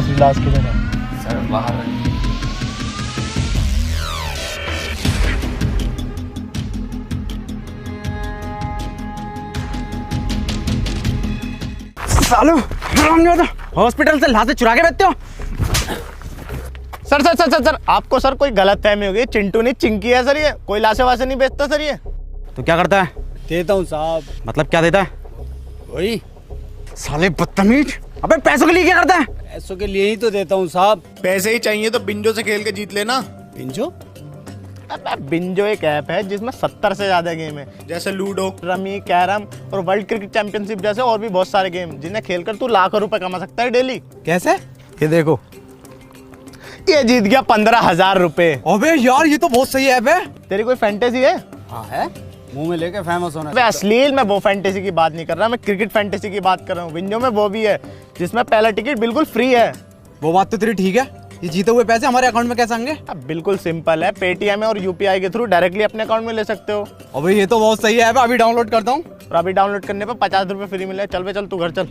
दूसरी लाश किधर है? सर बाहर रखिए। सालो हॉस्पिटल से लाशें चुरा के बेचते हो? Sir sir sir sir sir आपको सर कोई गलत फहमी होगी। चिंटू नहीं चिंकी है सर, ये कोई लाशें वाशें नहीं बेचता सर। ये तो क्या करता है? देता हूँ साहब। मतलब क्या देता है? वही साले बदतमीज। अबे पैसों के लिए क्या करता है? पैसों के लिए ही तो देता हूँ साहब। पैसे ही चाहिए तो बिंजो से खेल के जीत लेना। बिंजो? अबे बिंजो एक ऐप है जिसमें 70 से ज्यादा गेम है, जैसे लूडो, रमी, कैरम और वर्ल्ड क्रिकेट चैंपियनशिप जैसे और भी बहुत सारे गेम, जिन्हें खेलकर तू लाखों रुपए कमा सकता है डेली। कैसे? ये देखो, ये जीत गया 15,000 रुपए। अबे यार ये तो बहुत सही ऐप है। तेरी कोई फैंटेसी है? हाँ है, मुंह में लेके फेमस होना। अबे अश्लील मैं वो फैंटेसी की बात नहीं कर रहा, मैं क्रिकेट फैंटेसी की बात कर रहा हूँ। विंडो में वो भी है जिसमें पहला टिकट बिल्कुल फ्री है। वो बात तो तेरी ठीक है। ये जीते हुए पैसे हमारे अकाउंट में कैसे आएंगे? अब बिल्कुल सिंपल है, पेटीएम और यूपीआई के थ्रू डायरेक्टली अपने अकाउंट में ले सकते हो। अबे ये तो बहुत सही ऐप है, अभी डाउनलोड करता हूँ। और अभी डाउनलोड करने पर 50 रुपए फ्री मिले। चल बे चल, तू घर चल।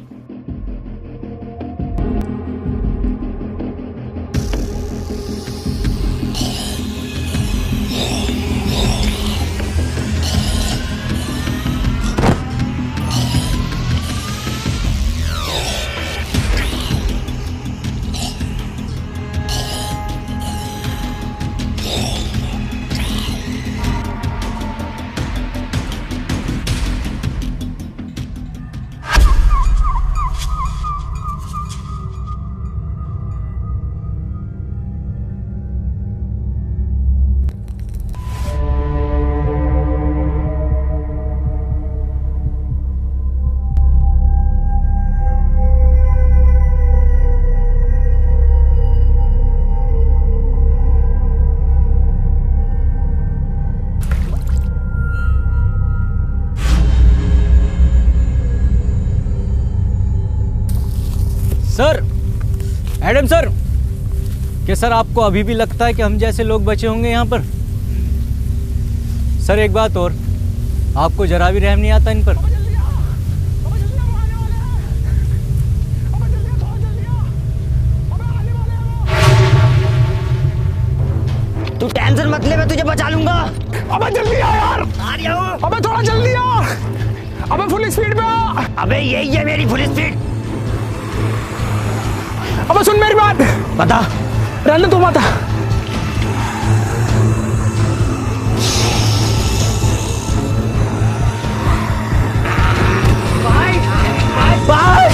सर, एडम सर, क्या सर आपको अभी भी लगता है कि हम जैसे लोग बचे होंगे यहाँ पर? सर एक बात और, आपको जरा भी रहम नहीं आता इन पर? तू टेंशन मत ले, मैं तुझे बचा लूंगा। अबे जल्दी आ यार। आ रहा हूँ। अबे थोड़ा जल्दी आ। अबे फुल स्पीड पे आ। अबे यही है मेरी फुल स्पीड। अबे सुन मेरी बात। बता। रहने तू बता। बाय।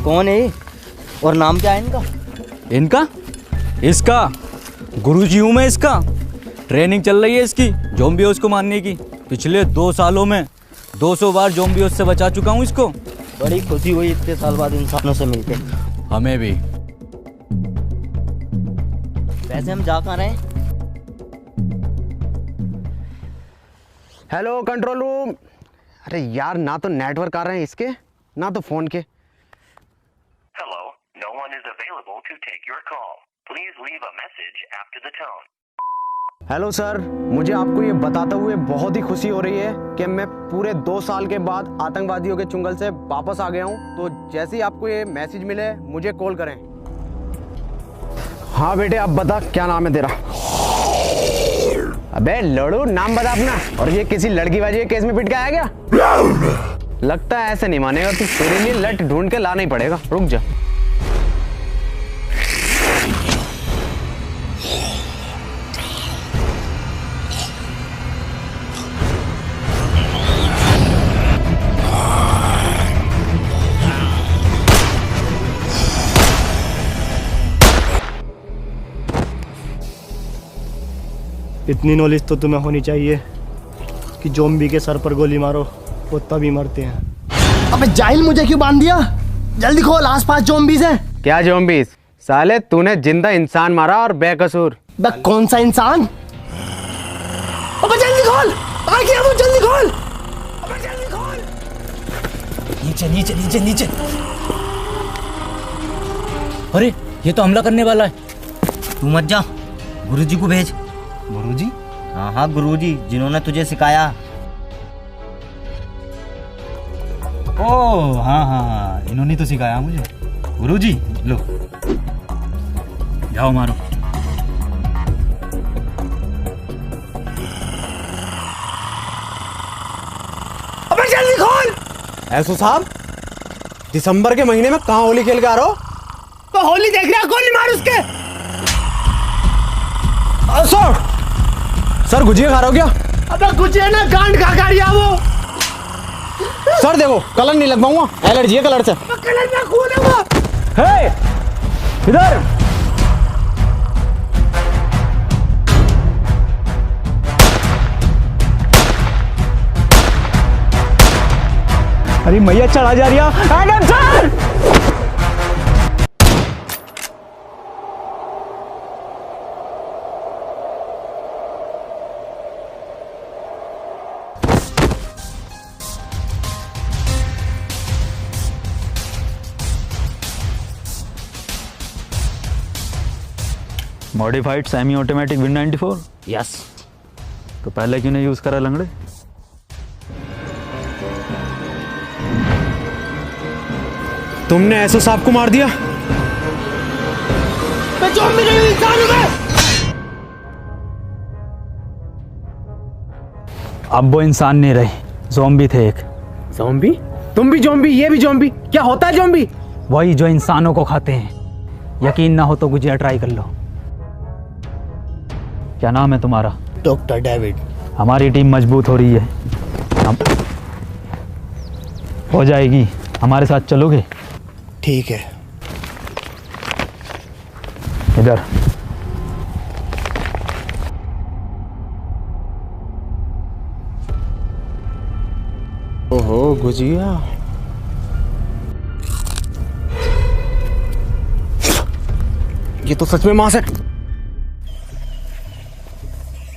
कौन है ये? और नाम क्या है इनका? इनका? इसका गुरुजी हूँ मैं। इसका ट्रेनिंग चल रही है इसकी ज़ॉम्बियोस को मारने की। पिछले 2 सालों में 200 बार ज़ॉम्बियोस से बचा चुका हूँ इसको। बड़ी खुशी हुई इतने साल बाद इंसानों से मिलके। हमें भी। वैसे हम जा कहाँ रहे हैं? Hello control room. अरे यार, ना तो नेटवर्क आ रहे हैं इसके, ना तो फोन के। Hello, no one is available to take your call. Please leave a message after the tone. Hello sir, मुझे आपको ये बताते हुए बहुत ही खुशी हो रही है कि मैं पूरे 2 साल के बाद आतंकवादियों के चुंगल से वापस आ गया हूँ। तो जैसे ही आपको ये मैसेज मिले मुझे कॉल करें। हाँ बेटे, अब बता क्या नाम है तेरा? अबे लड़ू, नाम बता अपना। और ये किसी लड़की बाजी के केस में पिट के आया क्या? लगता है ऐसे नहीं मानेगा तू, तेरे लिए लट ढूंढ के लाना ही पड़ेगा। रुक जा। इतनी नॉलेज तो तुम्हें होनी चाहिए कि ज़ॉम्बी के सर पर गोली मारो वो तभी मरते हैं। अबे जाहिल, मुझे क्यों बांध दिया? जल्दी खोल, आसपास ज़ॉम्बीज़ हैं। क्या ज़ॉम्बीज़? साले तूने जिंदा इंसान मारा और बेकसूर। बे कौन सा इंसान? अबे जल्दी खोल, आ गया वो, जल्दी खोल। अबे जल्दी खोल। नीचे नीचे नीचे नीचे। अरे ये तो हमला करने वाला है। तू मत जा, गुरुजी को भेज। गुरुजी? हाँ हाँ, गुरुजी जिन्होंने तुझे सिखाया। ओह हाँ हाँ, इन्होंने तो सिखाया मुझे। गुरुजी लो, जाओ मारो। अबे जल्दी खोल। ऐसो साहब, दिसंबर के महीने में कहाँ होली खेल के आ रहे हो? तो होली देख रहा, गोली मार उसके। सर गुजिया खा रहे हो क्या? अबे गुजिया ना, गांड खा रही है वो। सर देखो, कलर नहीं लगवाऊंगा, एलर्जी है कलर से। कलर में खून है वो। हे, इधर। अरे मैया चढ़ा जा रही है। Adam sir! Modified semi automatic win 94। Yes. तो पहले क्यों नहीं यूज करा लंगड़े? तुमने ऐसो साहब को मार दिया? मैं ज़ॉम्बी नहीं हूं, इंसान हूं मैं। अब वो इंसान नहीं रहे, ज़ॉम्बी थे एक। ज़ॉम्बी? तुम भी ज़ॉम्बी, ये भी ज़ॉम्बी? क्या होता है ज़ॉम्बी? वही जो इंसानों को खाते हैं। यकीन ना हो तो गुजिया ट्राई कर लो। क्या नाम है तुम्हारा? Doctor David. हमारी टीम मजबूत हो रही है, हम हो जाएगी। हमारे साथ चलोगे? ठीक है। इधर। ओहो गुजिया, ये तो सच में मांस है।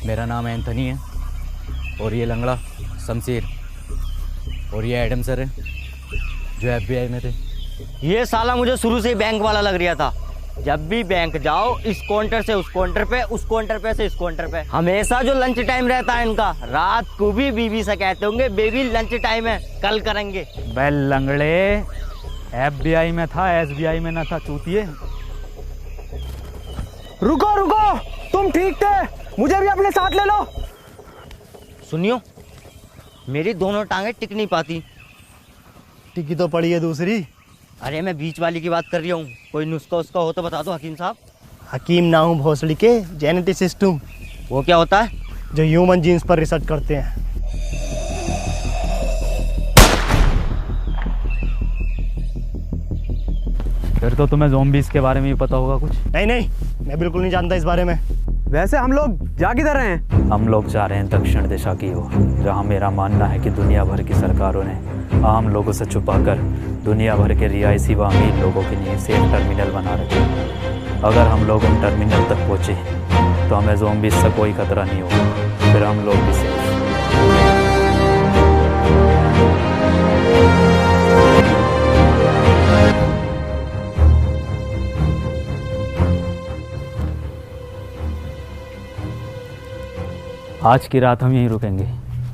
मेरा नाम एंथनी है और ये लंगड़ा शमशीर और ये एडम सर है जो FBI में थे। ये साला मुझे शुरू से ही बैंक वाला लग रहा था। जब भी बैंक जाओ, इस काउंटर से उस काउंटर पे, उस काउंटर पे से इस काउंटर पे, हमेशा जो लंच टाइम रहता है इनका, रात को भी बीवी से कहते होंगे बेबी लंच टाइम है, कल करेंगे। बेल लंगड़े, FBI में था, SBI में ना था चूतिए। रुको रुको, तुम ठीक थे, मुझे भी अपने साथ ले लो। सुनियो, मेरी दोनों टांगे टिक नहीं पाती। टिकी तो पड़ी है दूसरी। अरे मैं बीच वाली की बात कर रही हूँ। कोई नुस्खा उसका हो तो बता दो हकीम साहब। हकीम ना हूं, भोसड़ी के जेनेटिसिस्ट हूं, वो क्या होता है? जो ह्यूमन जीन्स पर रिसर्च करते हैं। फिर तो तुम्हें ज़ॉम्बीज़ के बारे में भी पता होगा कुछ। नहीं नहीं, मैं बिल्कुल नहीं जानता इस बारे में। वैसे हम लोग जा किधर रहे हैं? हम लोग जा रहे हैं दक्षिण दिशा की ओर, जहाँ मेरा मानना है कि दुनिया भर की सरकारों ने आम लोगों से छुपाकर दुनिया भर के रिहायशी व अमीर लोगों के लिए सेफ टर्मिनल बना रखे हैं। अगर हम लोग उन टर्मिनल तक पहुँचे तो हमें ज़ॉम्बीज़ से कोई खतरा नहीं होगा, फिर हम लोग भी सेफ। आज की रात हम यहीं रुकेंगे।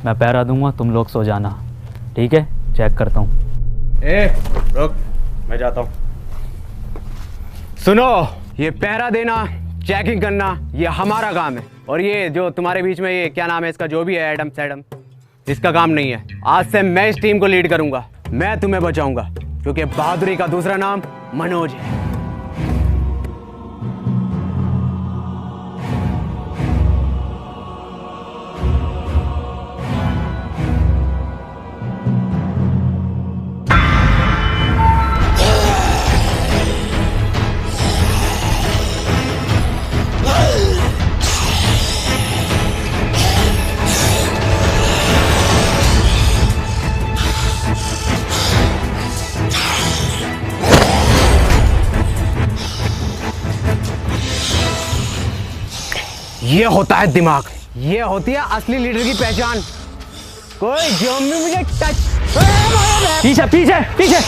मैं पहरा दूंगा, तुम लोग सो जाना, ठीक है? चेक करता हूँ। ए रुक, मैं जाता हूँ। सुनो, ये पहरा देना, चेकिंग करना, ये हमारा काम है। और ये जो तुम्हारे बीच में ये क्या नाम है इसका, जो भी है एडम सैडम, इसका काम नहीं है। आज से मैं इस टीम को लीड करूंगा, मैं तुम्हें बचाऊंगा, क्योंकि बहादुरी का दूसरा नाम मनोज है। ये होता है दिमाग, ये होती है असली लीडर की पहचान। कोई ज़ॉम्बी मुझे टच। पीछे पीछे पीछे।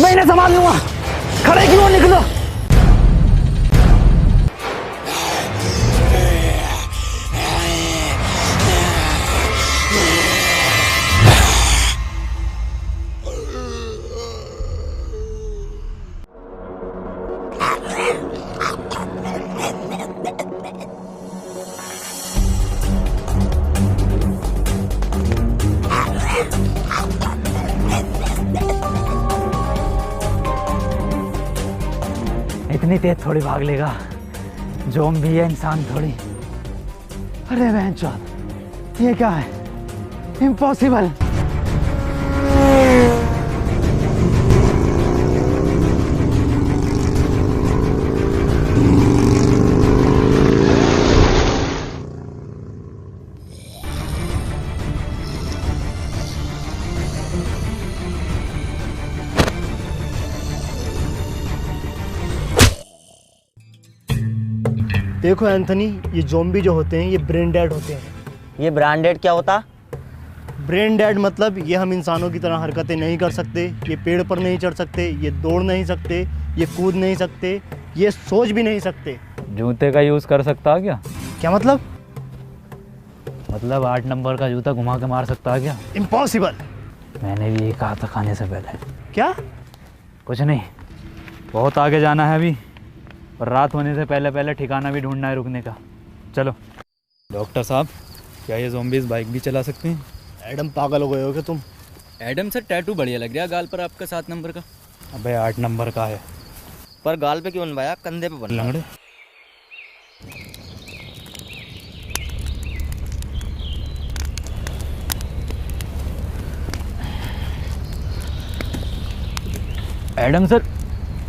मैं इन्हें संभाल लूंगा। खड़े क्यों, निकलो। इतनी तेज थोड़ी भाग लेगा, ज़ॉम्बी है, इंसान थोड़ी। अरे बहनचोद, ये क्या है? इम्पॉसिबल। देखो एंथनी, ये ज़ॉम्बी जो होते हैं ये ब्रेन डेड होते हैं। ये ब्रांडेड क्या होता? ब्रेन डेड मतलब ये हम इंसानों की तरह हरकतें नहीं कर सकते, ये पेड़ पर नहीं चढ़ सकते, ये दौड़ नहीं सकते, ये कूद नहीं सकते, ये सोच भी नहीं सकते। जूते का यूज़ कर सकता है क्या? क्या मतलब? मतलब 8 नंबर का जूता घुमा के मार सकता है क्या? इम्पॉसिबल। मैंने भी ये कहा था खाने से पहले। क्या? कुछ नहीं, बहुत आगे जाना है अभी, और रात होने से पहले पहले ठिकाना भी ढूंढना है रुकने का। चलो। डॉक्टर साहब, क्या ये ज़ॉम्बीज़ बाइक भी चला सकते हैं? एडम, पागल हो गए हो क्या तुम? एडम सर, टैटू बढ़िया लग रहा है गाल पर आपका 7 नंबर का। अबे 8 नंबर का है। पर गाल पे क्यों बनवाया? कंधे पे बनवाया। लंगड़े। एडम सर,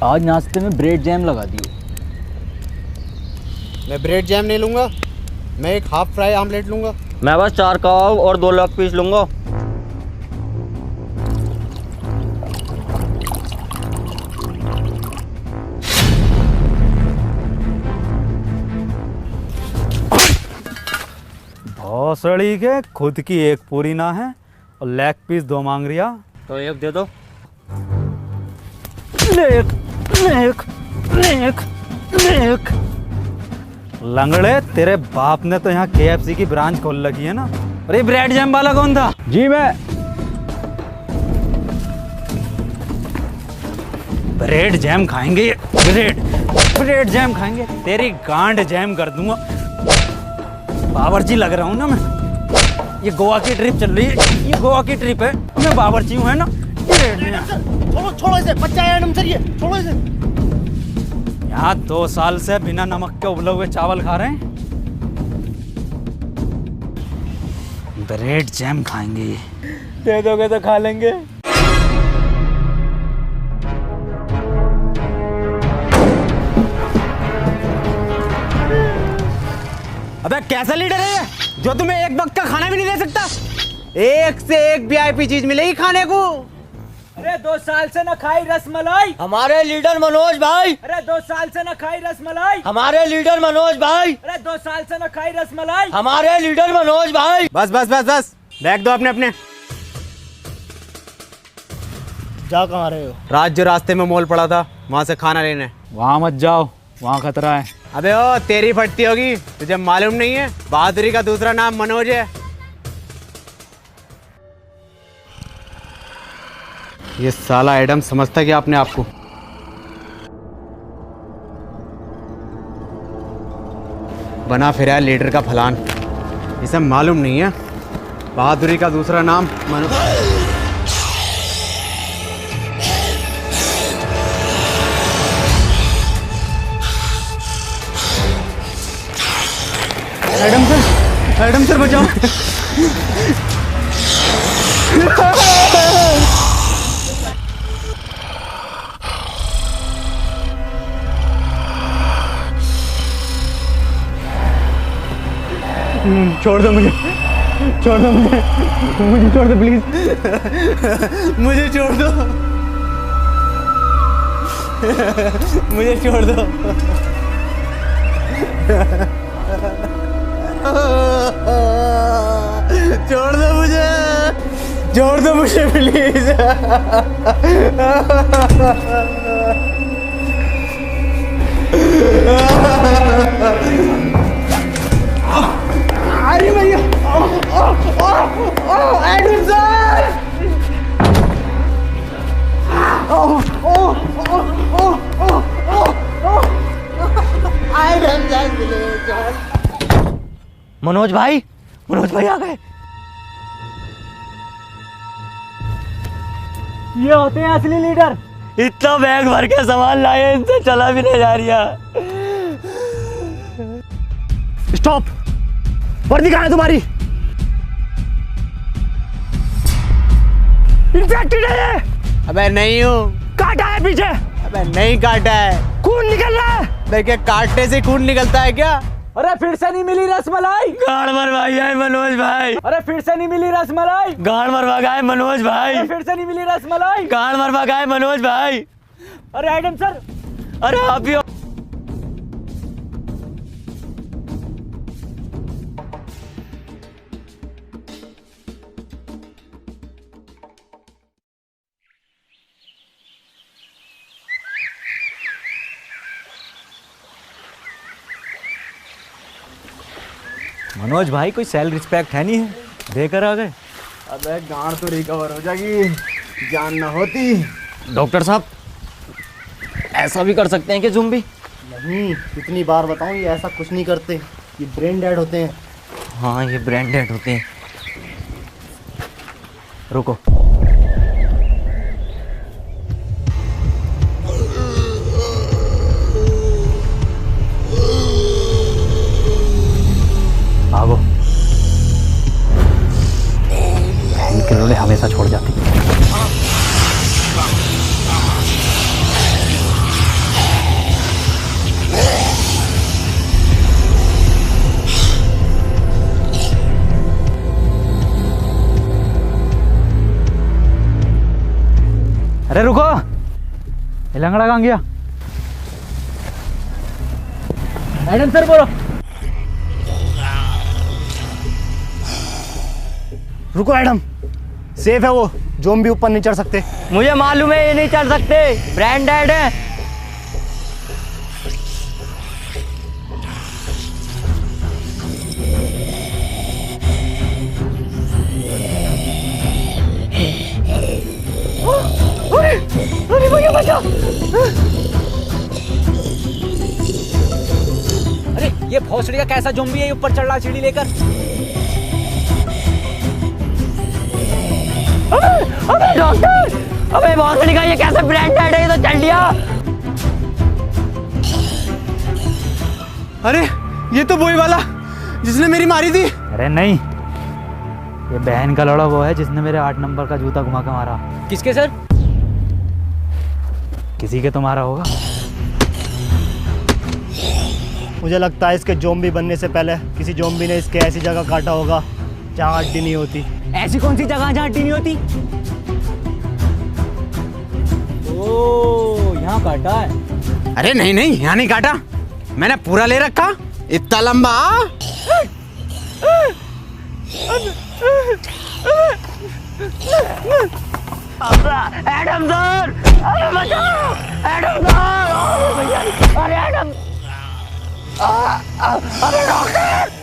आज नाश्ते में ब्रेड जैम लगा दिए। मैं ब्रेड जैम नहीं लूँगा, मैं एक हाफ फ्राई आमलेट लूँगा। मैं बस 4 कबाब और 2 लेग पीस लूंगा। भौसड़ी के खुद की एक पूरी ना है और लेग पीस 2 मांग रिया। तो एक दे दो। Lake lake lake lake. लंगड़े, तेरे बाप ने तो यहाँ KFC की ब्रांच खोल रखी है ना। अरे ब्रेड जैम वाला कौन था? जी मैं। ब्रेड जैम खाएंगे, ब्रेड जैम खाएंगे, तेरी गांड जैम कर दूंगा। बावर्ची लग रहा हूँ ना मैं। ये गोवा की ट्रिप चल रही है, ये गोवा की ट्रिप है, मैं बावर्ची हूँ, है ना। छोड़ो छोड़ो इसे, बच्चा है एडम सर, ये छोड़ो इसे। यहाँ 2 साल से बिना नमक के उबले हुए चावल खा रहे हैं। ब्रेड जैम खाएंगे ये। दे दोगे तो खा लेंगे। अबे कैसा लीडर है ये, जो तुम्हें एक वक्त का खाना भी नहीं दे सकता? एक से एक वीआईपी चीज मिलेगी खाने को। अरे 2 साल से न खाई रसमलाई। हमारे लीडर मनोज भाई। अरे 2 साल से न खाई रसमलाई। हमारे लीडर मनोज भाई। अरे 2 साल से न खाई रसमलाई। हमारे लीडर मनोज भाई। बस बस बस बस, बैग दो अपने अपने। जा कहाँ रहे हो? रात जो रास्ते में मॉल पड़ा था, वहां से खाना लेने। वहाँ मत जाओ, वहाँ खतरा है। अबे ओ तेरी फटती होगी, तुझे मालूम नहीं है बहादुरी का दूसरा नाम मनोज है। ये साला एडम समझता क्या अपने आप को? बना फिर है लीडर का फलान, इसे मालूम नहीं है बहादुरी का दूसरा नाम मनोज। एडम सर बचाओ। छोड़ दो मुझे, छोड़ दो मुझे, मुझे छोड़ दो प्लीज, मुझे छोड़ दो, मुझे छोड़ दो। छोड़ दो मुझे, छोड़ दो मुझे प्लीज। अरे भैया, एडम सर, मनोज भाई, मनोज भाई आ गए। ये होते हैं असली लीडर। इतना बैग भर के सामान लाए, इनसे चला भी नहीं जा रहा। स्टॉप, वर्दी कहाँ है तुम्हारी? इन्फेक्टेड है ये। अबे नहीं हूँ। काटा है पीछे। अबे नहीं काटा है। खून निकल रहा है। देखिए काटने से खून निकलता है क्या? अरे फिर से नहीं मिली रसमलाई। गाड़ मरवाई है मनोज भाई। अरे फिर से नहीं मिली रसमलाई। गाड़ मरवा गए मनोज भाई। अरे फिर से नहीं मिली रसमलाई। गाड़ मरवा गए मनोज भाई। अरे एडम सर, अरे आप भी हो। मनोज भाई कोई सेल्फ रिस्पेक्ट है नहीं है, देकर आ गए। अबे गांड तो रिकवर हो जाएगी, जान ना होती। डॉक्टर साहब, ऐसा भी कर सकते हैं कि ज़ुम्बी? नहीं, कितनी बार बताऊं, ये ऐसा कुछ नहीं करते, ये ब्रेन डेड होते हैं। हाँ, ये ब्रेन डेड होते हैं। रुको, भागो, इनके रोले हमेशा छोड़ जाती है। अरे रुको, ये लंगड़ा कहाँ गया? एडम सर बोलो। रुको एडम, सेफ है वो, जोम भी ऊपर नहीं चढ़ सकते। मुझे मालूम है ये नहीं चढ़ सकते, ब्रेन डेड है। अरे भैया बचा। अरे ये भोसड़ी का कैसा ज़ॉम्बी है, ऊपर चढ़ रहा सीढ़ी लेकर। अबे डॉक्टर, अबे भोसड़ी का ये कैसे ब्रांडेड है, ये तो चल लिया। अरे ये तो वही वाला जिसने मेरी मारी थी। अरे नहीं, ये बहन का लौड़ा वो है जिसने मेरे 8 नंबर का जूता घुमा के मारा। किसके सर? किसी के तो मारा होगा। मुझे लगता है इसके ज़ॉम्बी बनने से पहले किसी ज़ॉम्बी ने इसके ऐसी जगह काटा होगा जहाँ हड्डी नहीं होती। ऐसी कौन सी जगह जहाँ हड्डी नहीं होती? ओ, यहाँ काटा है। अरे नहीं नहीं, यहाँ नहीं काटा, मैंने पूरा ले रखा, इतना लंबा। एडम सर, अरे बचाओ, एडम सर, अरे एडम, अरे डॉक्टर।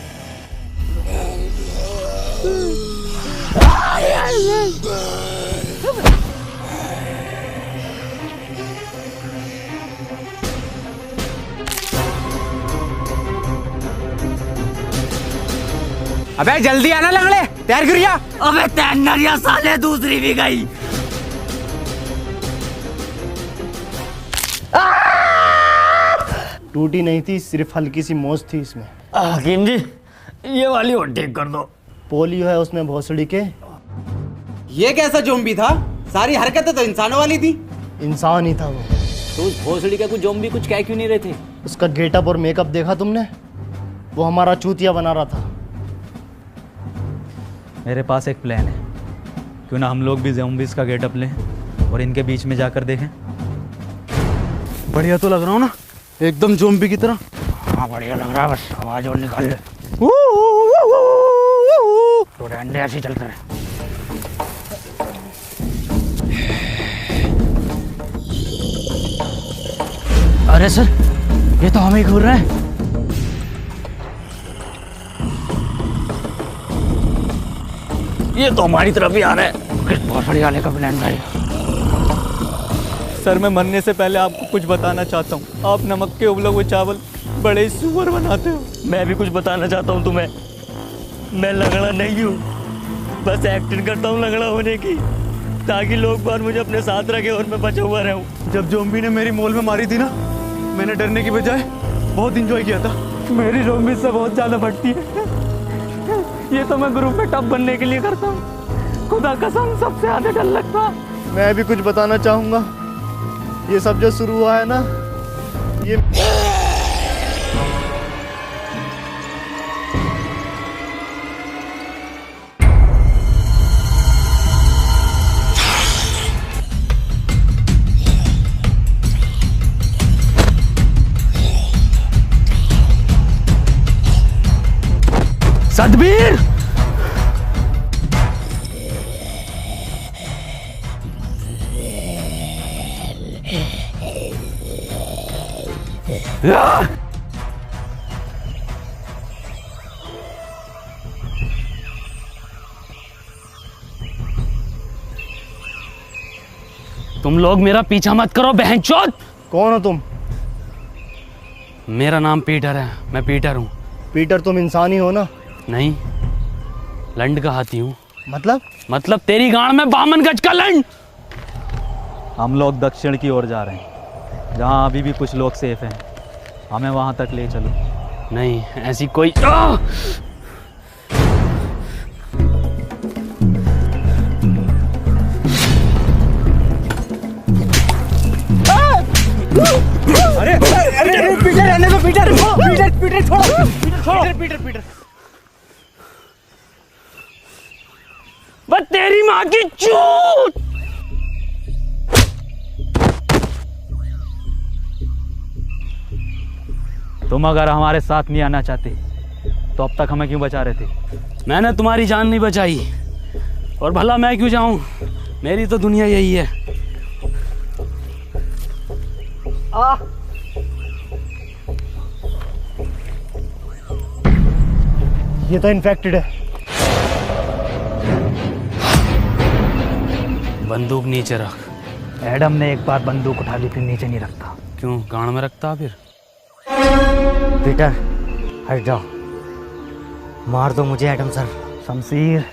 अबे जल्दी आना लंगड़े, तैयार गिरिया। अबे तैयारियां साले दूसरी भी गई। टूटी नहीं थी, सिर्फ हल्की सी मोच थी इसमें। हकीम जी, ये वाली और ठीक कर दो। पोलियो है उसमें भोसड़ी के। ये कैसा ज़ॉम्बी था? सारी हरकतें तो इंसानों वाली थी। इंसान ही था वो। तो उस भोसड़ी का कुछ ज़ॉम्बी कुछ कह क्यों नहीं रहे थे? उसका गेटअप और मेकअप देखा तुमने? वो हमारा चूतिया बना रहा था। मेरे पास एक प्लान है, क्यों ना हम लोग भी ज़ॉम्बीज़ का गेटअप लें और इनके बीच में जाकर देखें। बढ़िया तो लग रहा हूँ ना, एकदम ज़ॉम्बी की तरह। हाँ बढ़िया लग रहा है, बस आवाज और निकाल ले। तो डंडे ऐसे चलते रहे। अरे सर, ये तो हमें घूर रहा है। ये तो हमारी तरफ ही आ रहा है। किस भोसड़ी वाले का प्लान था ये? सर मैं मरने से पहले आपको कुछ बताना चाहता हूँ। आप नमक के उबले हुए चावल बड़े ही सुअर बनाते हो। मैं भी कुछ बताना चाहता हूँ तुम्हें। मैं लंगड़ा नहीं हूँ, बस एक्टिंग करता हूँ लंगड़ा होने की, ताकि लोग बार मुझे अपने साथ रखें और मैं बचा हुआ रहूँ। जब ज़ॉम्बी ने मेरी मोल में मारी थी ना, मैंने डरने की बजाय बहुत इंजॉय किया था। मेरी ज़ॉम्बी से बहुत ज़्यादा बढ़ती है। ये तो मैं ग्रुप में टॉप बनने के लिए करता हूँ। खुदा कसम सबसे ज़्यादा डर लगता है। मैं भी कुछ बताना चाहूँगा। ये सब जो शुरू हुआ है ना, ये सतबीर, तुम लोग मेरा पीछा मत करो बहनचोद। कौन हो तुम? मेरा नाम पीटर है, मैं पीटर हूँ। पीटर तुम इंसान ही हो ना? नहीं, लंड का हाथी हूँ। मतलब तेरी गांड में 52 गज का लंड। हम लोग दक्षिण की ओर जा रहे हैं, जहाँ अभी भी कुछ लोग सेफ हैं। हमें वहाँ तक ले चलो। नहीं, ऐसी कोई अरे अरे पीटर रहने दो, पीटर पीटर पीटर छोड़ो, पीटर छोड़ो, पीटर पीटर। बस तेरी माँ की चूत। तुम अगर हमारे साथ नहीं आना चाहते तो अब तक हमें क्यों बचा रहे थे? मैंने तुम्हारी जान नहीं बचाई, और भला मैं क्यों जाऊं? मेरी तो दुनिया यही है। ये तो इन्फेक्टेड है। बंदूक नीचे रख। एडम ने एक बार बंदूक उठा ली, फिर नीचे नहीं रखता। क्यों गांड में रखता? फिर पीटर हट जाओ, मार दो मुझे एडम सर। शमशीर,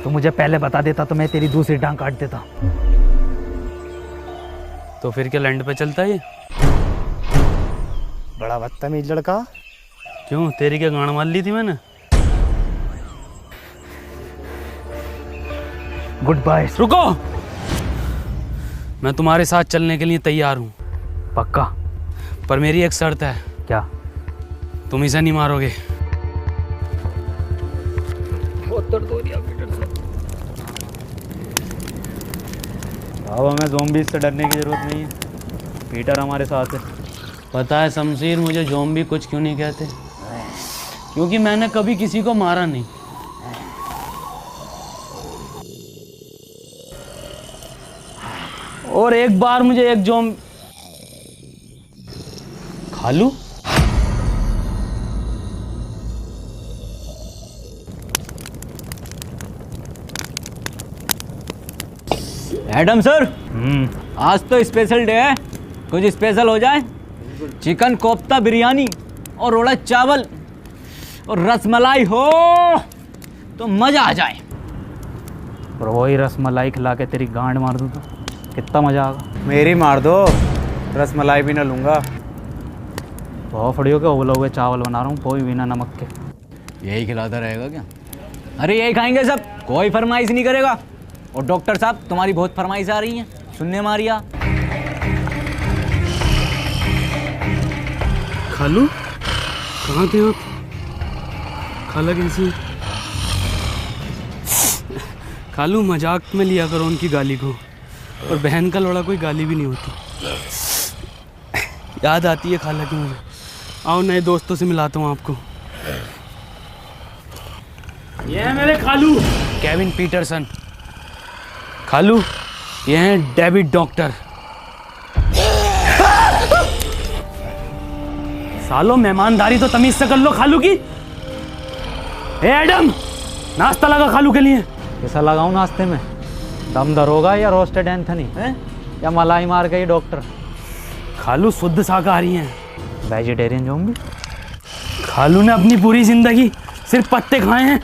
तू मुझे पहले बता देता तो मैं तेरी दूसरी टांग काट देता। तो फिर क्या लैंड पे चलता है ये? बड़ा बदतमीज लड़का। क्यों, तेरी क्या गांड मार ली थी मैंने? Goodbye. रुको, मैं तुम्हारे साथ चलने के लिए तैयार हूँ, पक्का? पर मेरी एक शर्त है। क्या? तुम इसे नहीं मारोगे। अब हमें ज़ॉम्बीज़ से डरने की ज़रूरत नहीं है, पीटर हमारे साथ है। पता है शमशीर, मुझे ज़ॉम्बी कुछ क्यों नहीं कहते? क्योंकि मैंने कभी किसी को मारा नहीं। और एक बार मुझे एक खालू, एडम सर, आज तो स्पेशल डे है, कुछ स्पेशल हो जाए। चिकन कोफ्ता बिरयानी और रोड़ा चावल और रसमलाई हो तो मजा आ जाए। और वही रसमलाई खिला के तेरी गांड मार दूँ तो कितना मजा आएगा। मेरी मार दो, रसमलाई भी ना लूँगा। बहुत फड़ियों के उबले हुए चावल बना रहा हूँ, कोई बिना नमक के। यही खिलाता रहेगा क्या? अरे यही खाएंगे सब, कोई फरमाइश नहीं करेगा। और डॉक्टर साहब, तुम्हारी बहुत फरमाइश आ रही है, सुनने मारिया। खालू कहाँ थे आप? खाला कैसी है? खालू मजाक में लिया करो उनकी गाली को, और बहन का लौड़ा कोई गाली भी नहीं होती। याद आती है खाला की मुझे। आओ नए दोस्तों से मिलाता हूँ आपको। ये है मेरे खालू केविन पीटरसन। खालू ये हैं डेविड डॉक्टर। सालो मेहमानदारी तो तमीज से कर लो खालू की। ए एडम, नाश्ता लगा खालू के लिए। कैसा लगाऊं नाश्ते में? दम दरोगा या रोस्टेड एंथनी है, या मलाई मार गई डॉक्टर? खालू शुद्ध शाकाहारी हैं। Vegetarian zombie? खालू ने अपनी पूरी जिंदगी सिर्फ पत्ते खाए हैं।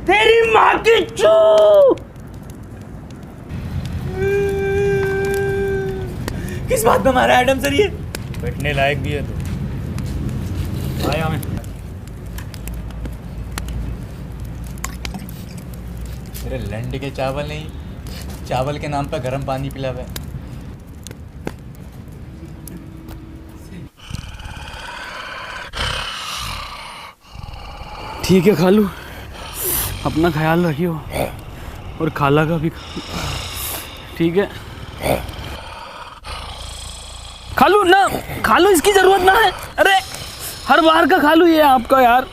तेरी माँ की चू। किस बात में मारा एडम सर ये? बैठने लायक भी है तो। आया मैं। मेरे लंड के चावल नहीं, चावल के नाम पर गर्म पानी पिलावे। ठीक है खालू, अपना ख्याल रखियो और खाला का भी। ठीक है खालू ना, खालू इसकी जरूरत ना है। अरे हर बार का खालू ये है आपका यार।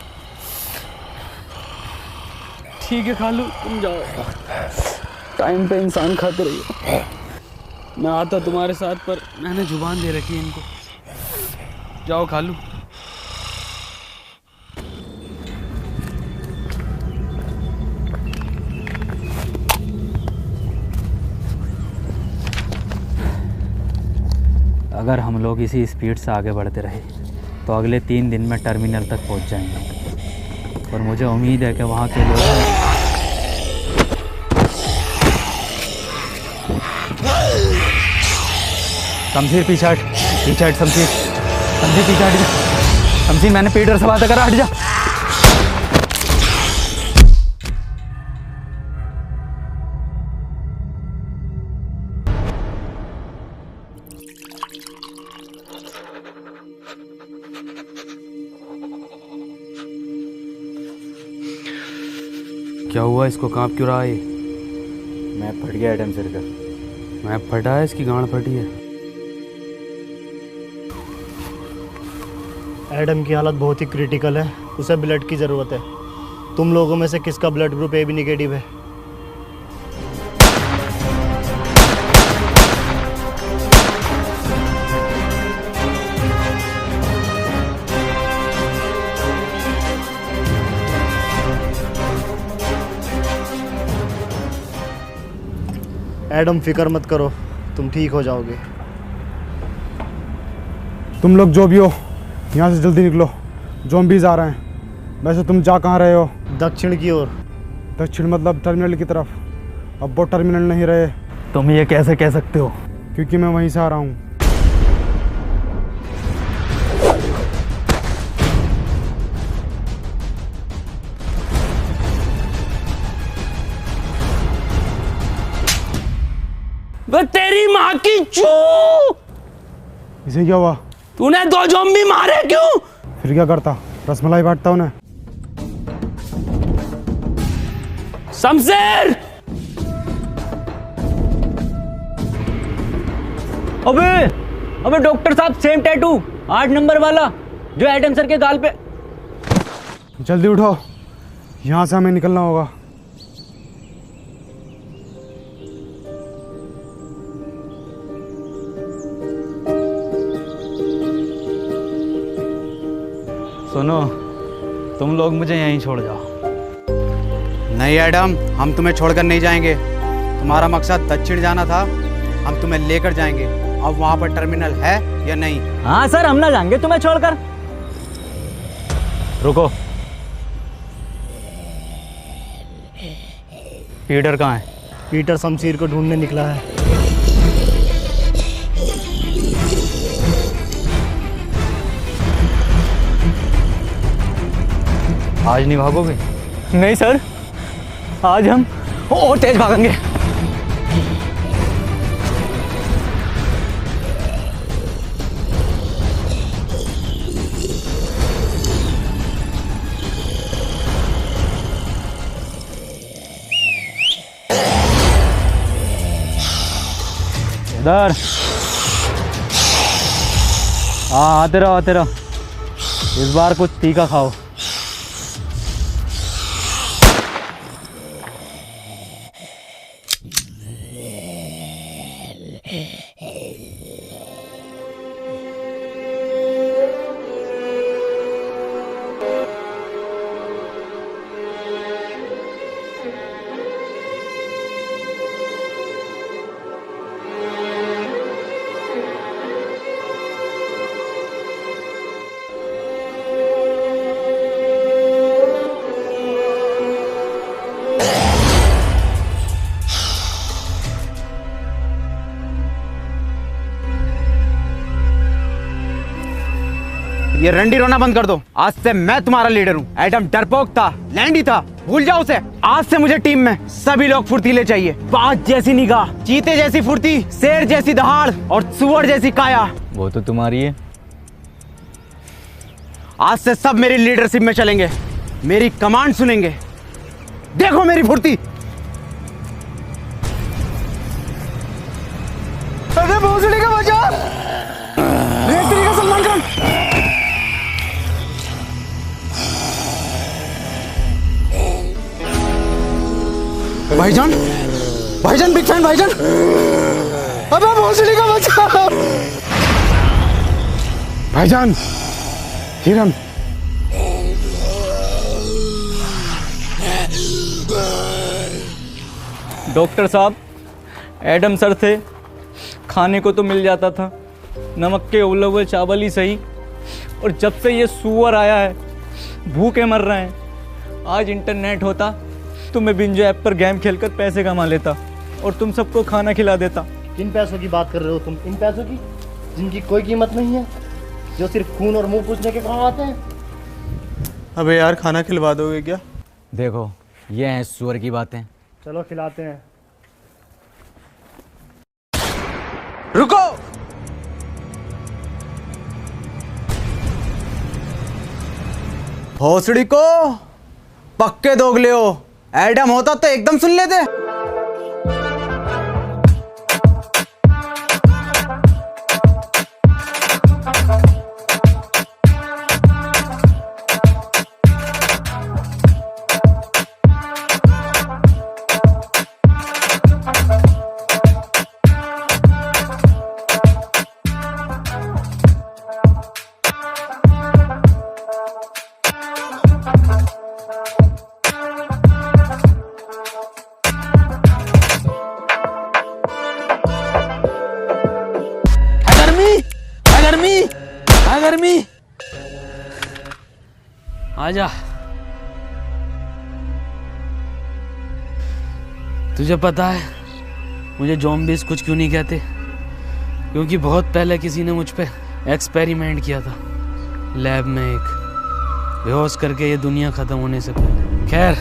ठीक है खालू, तुम जाओ, टाइम पे इंसान खाते रहिए। मैं आता तुम्हारे साथ, पर मैंने जुबान दे रखी है इनको। जाओ खालू। अगर हम लोग इसी स्पीड से आगे बढ़ते रहे तो अगले 3 दिन में टर्मिनल तक पहुंच जाएंगे। और मुझे उम्मीद है कि वहाँ के लोग शमशीर पीछे हट, शमशीर पीछे हट जा। शमशीर, मैंने पीटर से बात करा, हट जा। क्या हुआ, इसको कांप क्यों रहा है? मैं फट गया एडम सर का। मैं फटा है, इसकी गांड फटी है। एडम की हालत बहुत ही क्रिटिकल है, उसे ब्लड की ज़रूरत है। तुम लोगों में से किसका ब्लड ग्रुप AB नेगेटिव है? एडम फिक्र मत करो, तुम ठीक हो जाओगे। तुम लोग जो भी हो यहाँ से जल्दी निकलो, ज़ॉम्बीज़ आ रहे हैं। वैसे तुम जा कहाँ रहे हो? दक्षिण की ओर। दक्षिण मतलब टर्मिनल की तरफ। अब वो टर्मिनल नहीं रहे। तुम ये कैसे कह सकते हो? क्योंकि मैं वहीं से आ रहा हूँ। वो तेरी माँ की चू! इसे क्या हुआ? तूने 2 ज़ॉम्बी मारे क्यों? फिर क्या करता? रसमलाई बांटता उन्हें। शमशेर! अबे डॉक्टर साहब, सेम टैटू 8 नंबर वाला जो एडम सर के गाल पे। जल्दी उठो, यहाँ से हमें निकलना होगा। सुनो, तुम लोग मुझे यहीं छोड़ जाओ। नहीं एडम, हम तुम्हें छोड़कर नहीं जाएंगे। तुम्हारा मकसद दक्षिण जाना था, हम तुम्हें लेकर जाएंगे। अब वहाँ पर टर्मिनल है या नहीं? हाँ सर, हम ना जाएंगे तुम्हें छोड़कर। रुको, पीटर कहाँ है? पीटर शमशीर को ढूंढने निकला है। आज नहीं भागोगे? नहीं सर, आज हम और तेज भागेंगे। इधर आते रहो आते रहो। इस बार कुछ तीखा खाओ। ये रंडी रोना बंद कर दो। आज से मैं तुम्हारा लीडर हूँ। एडम डरपोक था, लैंडी था, भूल जाओ उसे। आज से मुझे टीम में सभी लोग फुर्तीले चाहिए। बाज जैसी निगाह, चीते जैसी फुर्ती, शेर जैसी दहाड़ और सुअर जैसी काया। वो तो तुम्हारी है। आज से सब मेरी लीडरशिप में चलेंगे, मेरी कमांड सुनेंगे। देखो मेरी फुर्ती। अरे भोसड़ी का बचा! रेतरी का सलमान खान! भाईजान, भाईजान बिग फैन भाईजान। अबे भोसड़ी का बचा! भाईजान, हिरन। डॉक्टर साहब, एडम सर थे, खाने को तो मिल जाता था, नमक के उबले हुए चावल ही सही। और जब से ये सुअर आया है, भूखे मर रहे हैं। आज इंटरनेट होता तो मैं बिंजो ऐप पर गेम खेलकर पैसे कमा लेता और तुम सबको खाना खिला देता। किन पैसों की बात कर रहे हो तुम? इन पैसों की जिनकी कोई कीमत नहीं है, जो सिर्फ खून और मुंह पूछने के काम आते हैं। अबे यार, खाना खिलवा दोगे क्या? देखो, ये हैं सुअर की बातें। चलो खिलाते हैं। रुको! भोसड़ी को पक्के दोगले हो। एडम होता तो एकदम सुन लेते। गर्मी। आजा। तुझे पता है मुझे ज़ॉम्बीज़ कुछ क्यों नहीं कहते? क्योंकि बहुत पहले किसी ने मुझ पे एक्सपेरिमेंट किया था लैब में, एक बेहोश करके ये दुनिया ख़त्म होने से पहले। खैर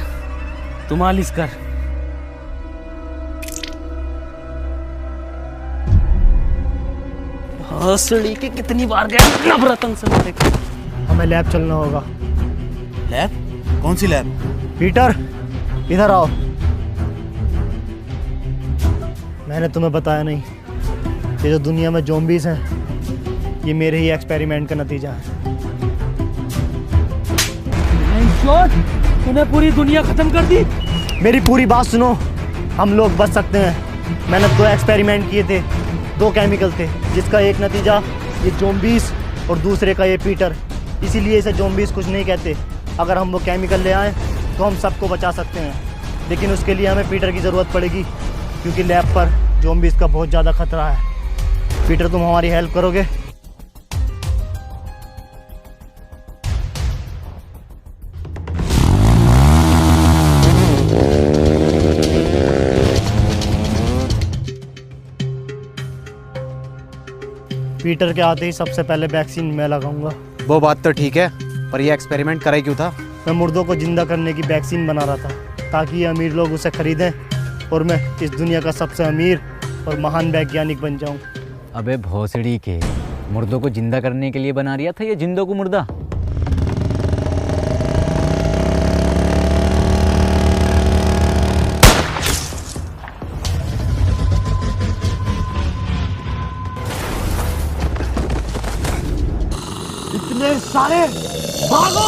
तू मालिश कर। भोसड़ी के कितनी बार गए नवरत्न से मेरे को। हमें लैब चलना होगा। लैब? कौन सी लैब? पीटर इधर आओ। मैंने तुम्हें बताया नहीं, ये जो दुनिया में ज़ॉम्बीज़ हैं ये मेरे ही एक्सपेरिमेंट का नतीजा है। तूने पूरी दुनिया खत्म कर दी। मेरी पूरी बात सुनो, हम लोग बच सकते हैं। मैंने 2 एक्सपेरिमेंट किए थे, 2 केमिकल थे, जिसका एक नतीजा ये ज़ॉम्बीज़ और दूसरे का ये पीटर। इसीलिए इसे ज़ॉम्बीज़ कुछ नहीं कहते। अगर हम वो केमिकल ले आएँ तो हम सबको बचा सकते हैं, लेकिन उसके लिए हमें पीटर की ज़रूरत पड़ेगी, क्योंकि लैब पर ज़ॉम्बीज़ का बहुत ज़्यादा खतरा है। पीटर तुम हमारी हेल्प करोगे? पीटर के आते ही सबसे पहले वैक्सीन मैं लगाऊंगा। वो बात तो ठीक है, पर ये एक्सपेरिमेंट करे क्यों था? मैं मुर्दों को जिंदा करने की वैक्सीन बना रहा था, ताकि ये अमीर लोग उसे खरीदें और मैं इस दुनिया का सबसे अमीर और महान वैज्ञानिक बन जाऊं। अबे भोसड़ी के, मुर्दों को जिंदा करने के लिए बना रिया था ये जिंदों को मुर्दा? इतने सारे भागो!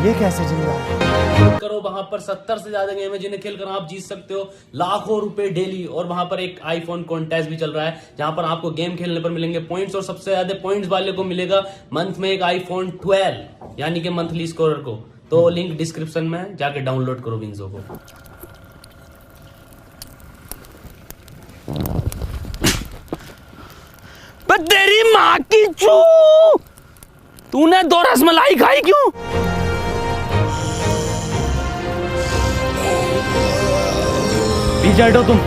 ये कैसे जिंदा है? करो वहां पर 70 से ज्यादा गेम है जिन्हें खेलकर आप जीत सकते हो लाखों रुपए डेली। और वहां पर एक आईफोन कॉन्टेस्ट भी चल रहा है, जहां पर आपको गेम खेलने पर मिलेंगे पॉइंट्स, और सबसे ज्यादा पॉइंट्स वाले को मिलेगा मंथ में एक आईफोन 12, यानी कि मंथली स्कोरर को। तो लिंक डिस्क्रिप्शन में जाके डाउनलोड करो विंजो को। तेरी माँ की चू, तूने 2 रसमलाई खाई क्यों? पीछे हटो तुम।